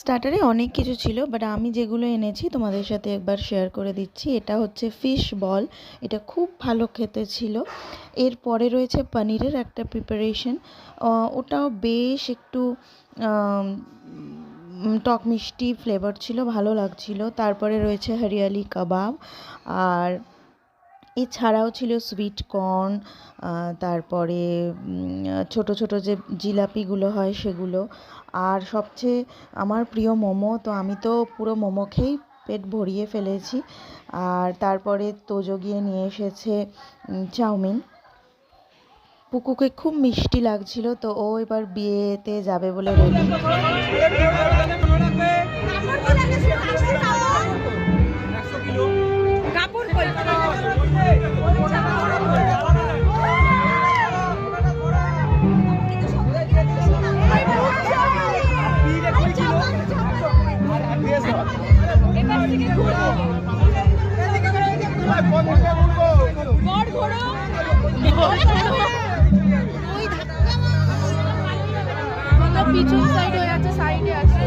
স্টার্টারে অনেক কিছু ছিল, বাট আমি যেগুলো এনেছি তোমাদের সাথে একবার শেয়ার করে দিচ্ছি। এটা হচ্ছে ফিশ বল, এটা খুব ভালো খেতে ছিল। এরপরে রয়েছে পনিরের একটা প্রিপারেশন, ওটাও বেশ একটু টক মিষ্টি ফ্লেভার ছিল, ভালো লাগছিল। তারপরে রয়েছে হরিয়ালি কাবাব, আর এছাড়াও ছিল সুইট কর্ন, তারপরে ছোট ছোট যে জিলাপিগুলো হয় সেগুলো, আর সবচেয়ে আমার প্রিয় মোমো। তো আমি তো পুরো মোমো খেয়েই পেট ভরিয়ে ফেলেছি। আর তারপরে তোজো গিয়ে নিয়ে এসেছে চাউমিন। পুকুকে খুব মিষ্টি লাগছিল, তো ও এবার বিয়েতে যাবে বলে রেডি। পিছন সাইড হয়ে আছে, সাইডে আছে।